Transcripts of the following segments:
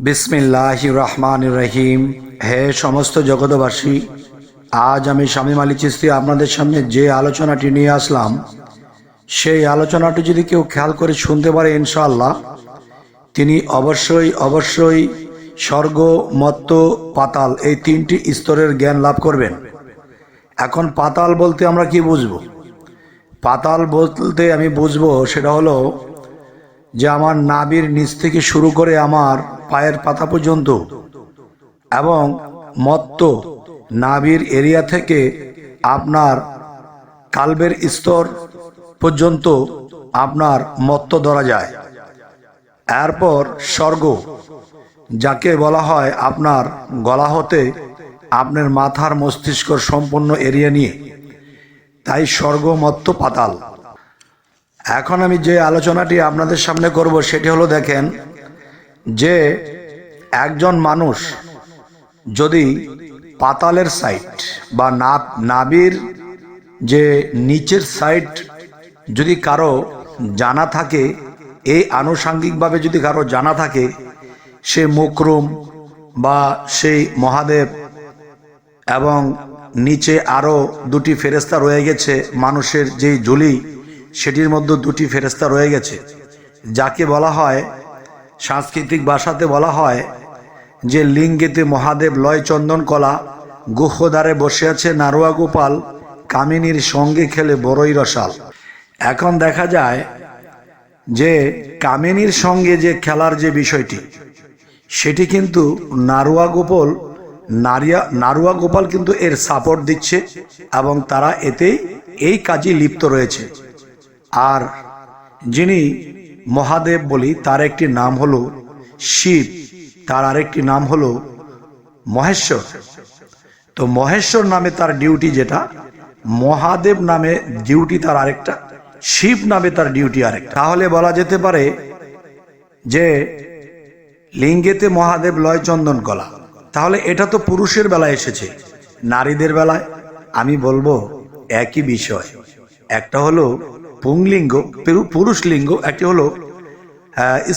বিসমিল্লাহির রহমানির রহিম। হে সমস্ত জগতবাসী, আজ আমি শামীম আলী চিশতি আপনাদের সামনে যে আলোচনাটি নিয়ে আসলাম, সেই আলোচনাটি যদি কেউ খেয়াল করে শুনতে পারে ইনশাআল্লাহ, তিনি অবশ্যই স্বর্গ, মর্ত্য, পাতাল এই তিনটি স্তরের জ্ঞান লাভ করবেন। এখন পাতাল বলতে আমরা কি বুঝব? পাতাল বলতে আমি বুঝবো সেটা হলো যে আমার নাভির নিচ থেকে শুরু করে আমার পায়ের পাতা পর্যন্ত, এবং মত্ত নাভির এরিয়া থেকে আপনার কালবের স্তর পর্যন্ত আপনার মত্ত ধরা যায়। এরপর স্বর্গ, যাকে বলা হয় আপনার গলা হতে আপনার মাথার মস্তিষ্ক সম্পূর্ণ এরিয়া নিয়ে, তাই স্বর্গ, মত্ত, পাতাল। এখন আমি যে আলোচনাটি আপনাদের সামনে করব সেটি হলো, দেখেন যে একজন মানুষ যদি পাতালের সাইড বা নাভির যে নিচের সাইড যদি কারো জানা থাকে, এই আনুষাঙ্গিকভাবে যদি কারো জানা থাকে, সে মুকরুম বা সেই মহাদেব, এবং নিচে আরও দুটি ফেরেশতা রয়ে গেছে, মানুষের যেই ঝুলি সেটির মধ্যে দুটি ফেরেশতা রয়ে গেছে, যাকে বলা হয় সাংস্কৃতিক ভাষাতে বলা হয় যে লিঙ্গেতে মহাদেব লয় চন্দন কলা, গুহ্যদ্বারে বসে আছে নারুয়া গোপাল, কামিনীর সঙ্গে খেলে বড়ই রসাল। এখন দেখা যায় যে কামিনীর সঙ্গে যে খেলার যে বিষয়টি, সেটি কিন্তু নারুয়া গোপাল কিন্তু এর সাপোর্ট দিচ্ছে, এবং তারা এতেই এই কাজে লিপ্ত রয়েছে। আর যিনি মহাদেব বলি, তার একটি নাম হলো শিব, তার আরেকটি নাম হলো মহেশ্বর। তো মহেশ্বর নামে তার ডিউটি যেটা, মহাদেব নামে ডিউটি তার আরেকটা, শিব নামে তার ডিউটি আরেকটা। তাহলে বলা যেতে পারে যে লিঙ্গেতে মহাদেব লয় চন্দন কলা, তাহলে এটা তো পুরুষের বেলায় এসেছে। নারীদের বেলায় আমি বলবো একই বিষয়। একটা হলো পুংলিঙ্গ, পুরুষ লিঙ্গ, একটি হলো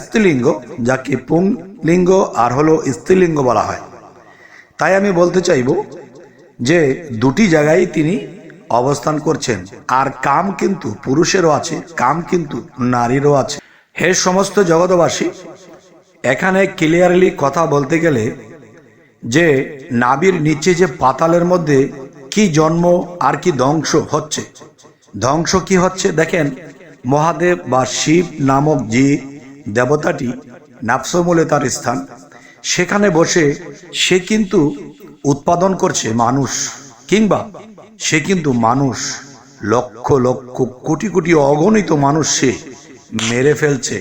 স্ত্রীলিঙ্গ, যাকে পুংলিঙ্গ আর হলো স্ত্রীলিঙ্গ বলা হয়। তাই আমি বলতে চাইব যে দুটি জায়গায় তিনি অবস্থান করছেন। আর কাম কিন্তু পুরুষেরও আছে, কাম কিন্তু নারীরও আছে। হে সমস্ত জগতবাসী, এখানে ক্লিয়ারলি কথা বলতে গেলে যে নাভির নিচে যে পাতালের মধ্যে কি জন্ম আর কি ধ্বংস হচ্ছে, ধ্বংস কি হচ্ছে দেখেন। মহাদেব বা শিব নামক যে দেবতাটি, নাফসমূলে তার স্থান, সেখানে বসে সে কিন্তু উৎপাদন করছে মানুষ, কিংবা সে কিন্তু মানুষ লক্ষ লক্ষ কোটি কোটি অগণিত মানুষ সে মেরে ফেলছে।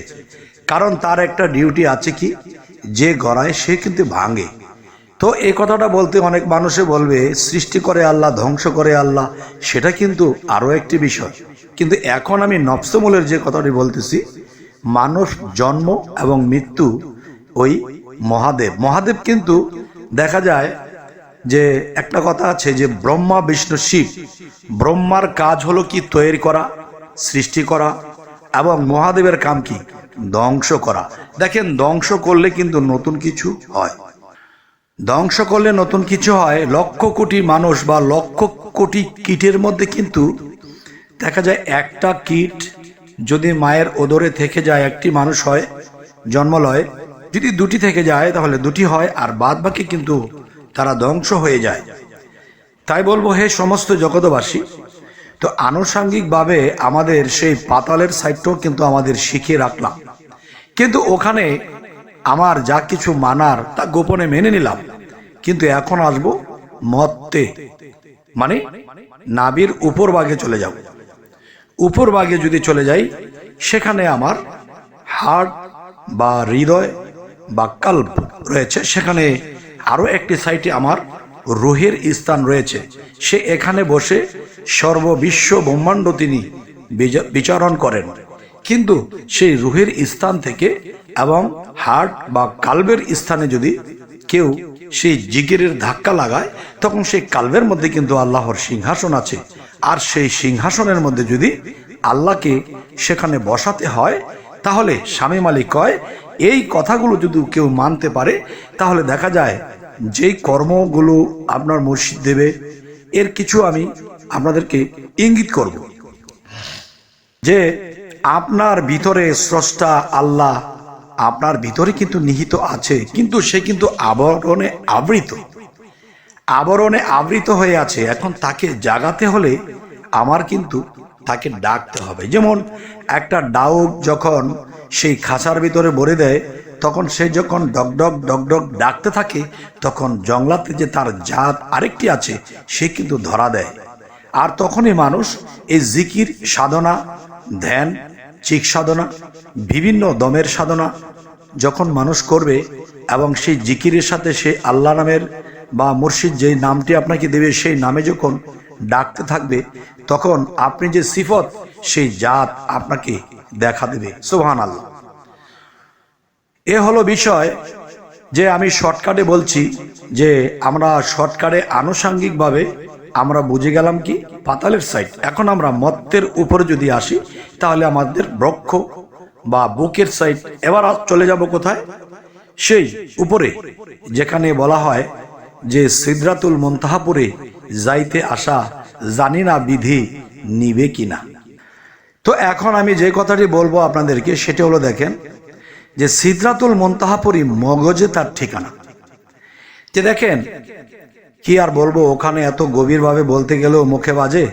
কারণ তার একটা ডিউটি আছে কি, যে গড়ায় সে কিন্তু ভাঙে। তো এই কথাটা বলতে অনেক মানুষে বলবে সৃষ্টি করে আল্লাহ, ধ্বংস করে আল্লাহ, সেটা কিন্তু আরও একটি বিষয়। কিন্তু এখন আমি নফসমূলের যে কথাটি বলতেছি, মানুষ জন্ম এবং মৃত্যু ওই মহাদেব কিন্তু দেখা যায় যে একটা কথা আছে যে ব্রহ্মা বিষ্ণু শিব, ব্রহ্মার কাজ হলো কি তৈরি করা, সৃষ্টি করা, এবং মহাদেবের কাম কি ধ্বংস করা। দেখেন ধ্বংস করলে কিন্তু নতুন কিছু হয়, ধ্বংস করলে নতুন কিছু হয়। লক্ষ কোটি মানুষ বা লক্ষ কোটি কীটের মধ্যে কিন্তু দেখা যায় একটা কীট যদি মায়ের ওদরে থেকে যায়, একটি মানুষ হয়, জন্ম লয়। যদি দুটি থেকে যায় তাহলে দুটি হয়, আর বাদ বাকি কিন্তু তারা ধ্বংস হয়ে যায়। তাই বলবো হে সমস্ত জগতবাসী, তো আনুষাঙ্গিকভাবে আমাদের সেই পাতালের সাইডটাও কিন্তু আমাদের শিখিয়ে রাখলাম, কিন্তু ওখানে আমার যা কিছু মানার তা গোপনে মেনে নিলাম। কিন্তু এখন আসবো মত্তে, মানে নাভির উপর ভাগে চলে যাব। উপর ভাগে যদি চলে যাই, সেখানে আমার হার্ট বা হৃদয় বা কাল্ব রয়েছে, সেখানে আরো একটি সাইডে আমার রুহের স্থান রয়েছে। সে এখানে বসে সর্ববিশ্ব ব্রহ্মাণ্ড তিনি বিচারণ করেন। কিন্তু সেই রুহের স্থান থেকে এবং হার্ট বা কাল্বের স্থানে যদি কেউ সেই জিগিরের ধাক্কা লাগায়, তখন সেই কাল্বের মধ্যে কিন্তু আল্লাহর সিংহাসন আছে। আর সেই সিংহাসনের মধ্যে যদি আল্লাহকে সেখানে বসাতে হয়, তাহলে শামীম আলী কয় এই কথাগুলো যদি কেউ মানতে পারে তাহলে দেখা যায় যেই কর্মগুলো আপনার মুর্শিদ দেবে এর কিছু আমি আপনাদেরকে ইঙ্গিত করব যে আপনার ভিতরে স্রষ্টা আল্লাহ আপনার ভিতরে কিন্তু নিহিত আছে, কিন্তু সে কিন্তু আবরণে আবৃত হয়ে আছে। এখন তাকে জাগাতে হলে আমার কিন্তু তাকে ডাকতে হবে। যেমন একটা ডাউক যখন সেই খাঁচার ভিতরে ভরে দেয়, তখন সে যখন ডক ডক ডাকতে থাকে, তখন জঙ্গলাতে যে তার জাত আরেকটি আছে সে কিন্তু ধরা দেয়। আর তখনই মানুষ এই জিকির সাধনা, ধ্যান, চিক সাধনা, বিভিন্ন দমের সাধনা যখন মানুষ করবে এবং সেই জিকিরের সাথে সে আল্লাহ নামের বা মুর্শিদ যেই নামটি আপনাকে দেবে সেই নামে যখন ডাকতে থাকবে, তখন আপনি যে সিফত সেই জাত আপনাকে দেখা দেবে। সুবহানাল্লাহ। এ হলো বিষয় যে আমি শর্টকাটে বলছি, যে আমরা শর্টকাটে আনুষাঙ্গিকভাবে আমরা বুঝে গেলাম কি পাতালের সাইড। এখন আমরা মত্তের উপরে যদি আসি তাহলে আমাদের বক্ষ বা বুকের সাইড। এবার চলে যাব কোথায়? সেই উপরে যেখানে বলা হয় যে সিদরাতুল মুনতাহাপুরে যাইতে আসা, জানি না বিধি নিবে কিনা। তো এখন আমি যে কথাটি বলবো আপনাদেরকে সেটা হলো, দেখেন যে সিদরাতুল মুনতাহাপুরি মগজে তার ঠিকানা। যে দেখেন কি আর বলবো, ওখানে এত গভীরভাবে বলতে গেলেও মুখে বাজে।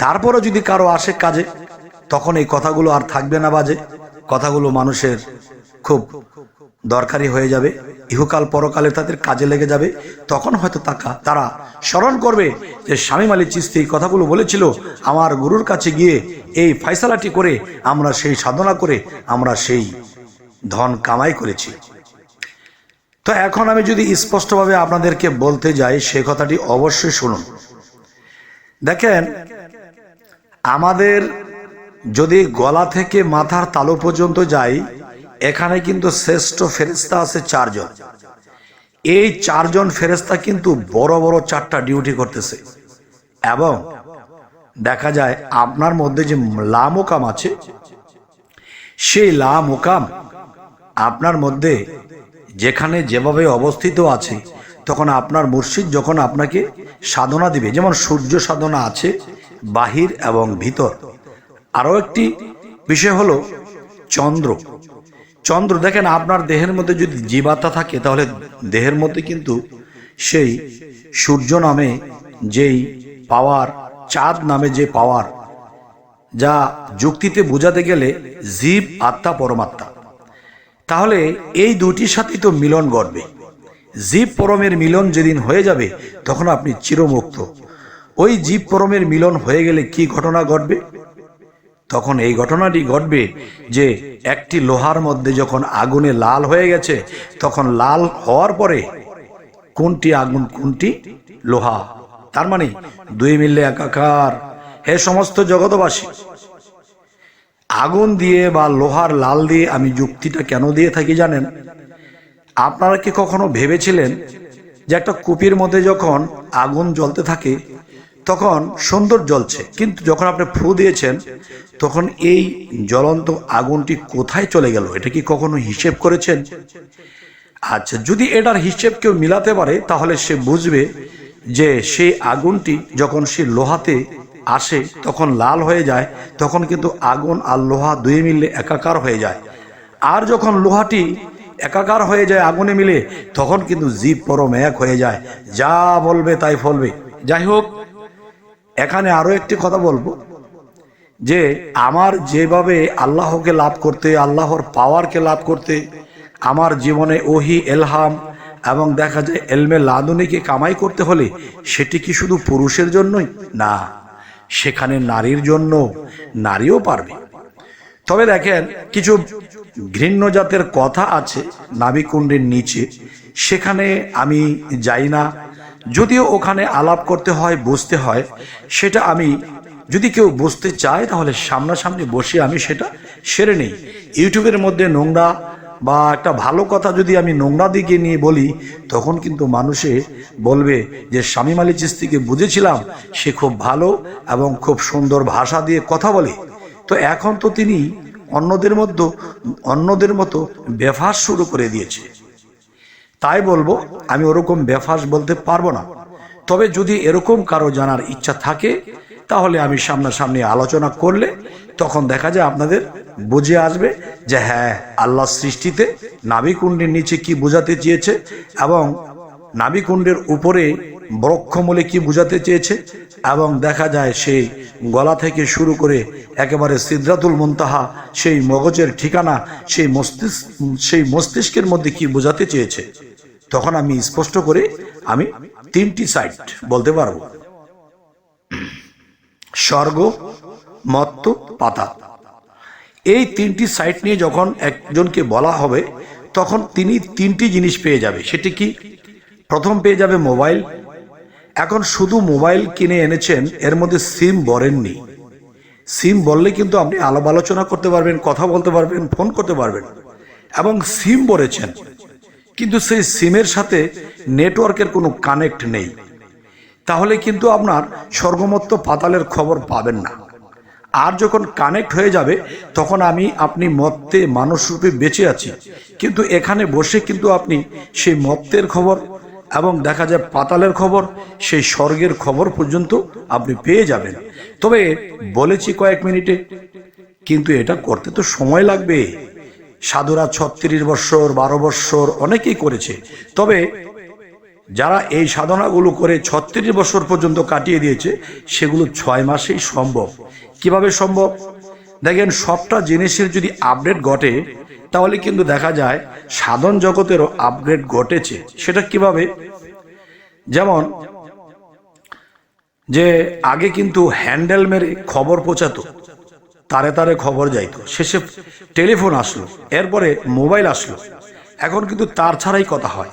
তারপরে যদি কারো আসে কাজে, তখন এই কথাগুলো আর থাকবে না বাজে, কথাগুলো মানুষের খুব দরকারি হয়ে যাবে, ইহকাল পরকালে তাদের কাজে লেগে যাবে। তখন হয়তো তারা স্মরণ করবে যে শামীম আলী চিশতি এই কথাগুলো বলেছিল, আমার গুরুর কাছে গিয়ে এই ফয়সালাটি করে আমরা সেই সাধনা করে আমরা সেই ধন কামাই করেছি। তো এখন আমি যদি স্পষ্টভাবে আপনাদেরকে বলতে যাই সে কথাটি অবশ্যই শুনুন। দেখেন, আমাদের যদি গলা থেকে মাথার তালু পর্যন্ত যাই, এখানে কিন্তু শ্রেষ্ঠ ফেরেশতা আছে 4 জন। এই 4 জন ফেরেশতা কিন্তু বড় বড় 4টা ডিউটি করতেছে। এবং দেখা যায় আপনার মধ্যে যে লামোকাম আছে, সেই লামোকাম আপনার মধ্যে যেখানে যেভাবে অবস্থিত আছে, তখন আপনার মুর্শিদ যখন আপনাকে সাধনা দিবে, যেমন সূর্য সাধনা আছে বাহির এবং ভিতর। আরো একটি বিষয় হলো চন্দ্র। দেখেন আপনার দেহের মধ্যে যদি জীবাত্মা থাকে তাহলে দেহের মধ্যে কিন্তু সেই সূর্য নামে যেই পাওয়ার, চাঁদ নামে যে পাওয়ার, যা যুক্তিতে বোঝাতে গেলে জীব আত্মা পরমাত্মা, তাহলে এই দুটির সাথে তো মিলন ঘটবে। জীব পরমের মিলন যেদিন হয়ে যাবে তখন আপনি চিরমুক্ত। ওই জীব পরমের মিলন হয়ে গেলে কি ঘটনা ঘটবে? তখন এই ঘটনাটি ঘটবে যে একটি লোহার মধ্যে যখন আগুনে লাল হয়ে গেছে, তখন লাল হওয়ার পরে কোনটি আগুন কোনটি লোহা, তার মানে 2 মিললে একাকার। হে সমস্ত জগতবাসী, আগুন দিয়ে বা লোহার লাল দিয়ে আমি যুক্তিটা কেন দিয়ে থাকি জানেন? আপনারা কি কখনো ভেবেছিলেন যে একটা কুপির মধ্যে যখন আগুন জ্বলতে থাকে তখন সুন্দর জ্বলছে, কিন্তু যখন আপনি ফু দিয়েছেন তখন এই জ্বলন্ত আগুনটি কোথায় চলে গেল? এটা কি কখনো হিসেব করেছেন? আচ্ছা, যদি এটার হিসেব কেউ মিলাতে পারে তাহলে সে বুঝবে যে সেই আগুনটি যখন সে লোহাতে আসে তখন লাল হয়ে যায়, তখন কিন্তু আগুন আর লোহা 2 মিললে একাকার হয়ে যায়। আর যখন লোহাটি একাকার হয়ে যায় আগুনে মিলে, তখন কিন্তু জীব পরম এক হয়ে যায়, যা বলবে তাই ফলবে। যাই হোক, এখানে আরো একটি কথা বলবো যে আমার যেভাবে আল্লাহকে লাভ করতে, আল্লাহর পাওয়ারকে লাভ করতে আমার জীবনে ওহি, এলহাম এবং দেখা যায় এলমে লাদুনিকে কামাই করতে হলে সেটি কি শুধু পুরুষের জন্যই না, সেখানে নারীর জন্য, নারীও পারবে। তবে দেখেন কিছু ঘৃণ্য জাতের কথা আছে নাভিকুণ্ডের নিচে, সেখানে আমি যাই না। যদিও ওখানে আলাপ করতে হয়, বুঝতে হয়, সেটা আমি যদি কেউ বুঝতে চায় তাহলে সামনাসামনি বসে আমি সেটা সেরে নেই। ইউটিউবের মধ্যে নোংরা বা একটা ভালো কথা যদি আমি নোংরা দিকে নিয়ে বলি, তখন কিন্তু মানুষে বলবে যে শামীম আলী চিশতিকে বুঝেছিলাম, সে খুব ভালো এবং খুব সুন্দর ভাষা দিয়ে কথা বলে। তো এখন তো তিনি অন্যদের মতো বেফাস শুরু করে দিয়েছে। তাই বলবো, আমি ওরকম বেফাস বলতে পারবো না। তবে যদি এরকম কারো জানার ইচ্ছা থাকে, তাহলে আমি সামনাসামনি আলোচনা করলে তখন দেখা যায় আপনাদের বুঝে আসবে যে হ্যাঁ, আল্লাহর সৃষ্টিতে নাভিকুণ্ডের নিচে কি বোঝাতে চেয়েছে এবং নাভিকুণ্ডের উপরে বৃক্ষমূলে কি বোঝাতে চেয়েছে, এবং দেখা যায় সেই গলা থেকে শুরু করে একেবারে সিদরাতুল মুনতাহা, সেই মগজের ঠিকানা, সেই মস্তিষ্কের মধ্যে কি বোঝাতে চেয়েছে। তখন আমি স্পষ্ট করে আমি 3টি সাইড বলতে পারবো: স্বর্গ, মর্ত্য, পাতাল। এই 3টি সাইট নিয়ে যখন একজনকে বলা হবে, তখন তিনি 3টি জিনিস পেয়ে যাবে। সেটি কি? প্রথম পেয়ে যাবে মোবাইল। এখন শুধু মোবাইল কিনে এনেছেন, এর মধ্যে সিম ভরেননি। সিম বললে কিন্তু আপনি আলাপ আলোচনা করতে পারবেন, কথা বলতে পারবেন, ফোন করতে পারবেন। এবং সিম ভরেছেন, কিন্তু সেই সিমের সাথে নেটওয়ার্কের কোনো কানেক্ট নেই, তাহলে কিন্তু আপনার স্বর্গমত্ত পাতালের খবর পাবেন না। আর যখন কানেক্ট হয়ে যাবে, তখন আপনি মর্তে মানুষরূপে বেঁচে আছি, কিন্তু এখানে বসে কিন্তু আপনি সেই মর্তের খবর এবং দেখা যায় পাতালের খবর, সেই স্বর্গের খবর পর্যন্ত আপনি পেয়ে যাবেন। তবে বলেছি কয়েক মিনিটে, কিন্তু এটা করতে তো সময় লাগবে। সাধুরা 36 বৎসর, 12 বৎসর অনেকেই করেছে। তবে যারা এই সাধনাগুলো করে 36 বছর পর্যন্ত কাটিয়ে দিয়েছে, সেগুলো 6 মাসেই সম্ভব। কিভাবে সম্ভব? দেখেন, সবটা জিনিসের যদি আপডেট ঘটে, তাহলে কিন্তু দেখা যায় সাধন জগতেরও আপগ্রেড ঘটেছে। সেটা কিভাবে? যেমন যে আগে কিন্তু হ্যান্ডেল মেরে খবর পৌঁছাতো, তারে তারে খবর যাইতো, শেষে টেলিফোন আসলো, এরপরে মোবাইল আসলো, এখন কিন্তু তার ছাড়াই কথা হয়।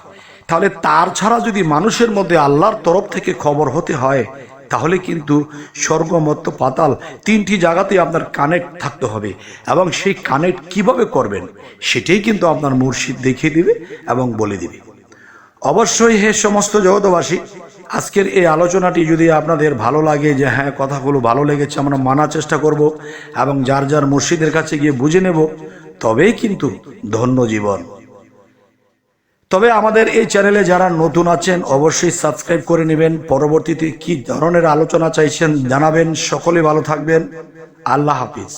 তাহলে তার ছাড়া যদি মানুষের মধ্যে আল্লাহর তরফ থেকে খবর হতে হয়, তাহলে কিন্তু স্বর্গ, মর্ত্য, পাতাল 3টি জায়গাতে আপনার কানেক্ট থাকতে হবে। এবং সেই কানেক্ট কিভাবে করবেন, সেটাই কিন্তু আপনার মুর্শিদ দেখিয়ে দিবে এবং বলে দিবে। অবশ্যই হে সমস্ত জগতবাসী, আজকের এই আলোচনাটি যদি আপনাদের ভালো লাগে, যে হ্যাঁ, কথাগুলো ভালো লেগেছে, আমরা মানার চেষ্টা করব এবং যার যার মুর্শিদের কাছে গিয়ে বুঝে নেব, তবেই কিন্তু ধন্য জীবন। তবে আমাদের এই চ্যানেলে যারা নতুন আছেন, অবশ্যই সাবস্ক্রাইব করে নেবেন। পরবর্তীতে কি ধরনের আলোচনা চাইছেন জানাবেন। সকলে ভালো থাকবেন। আল্লাহ হাফিজ।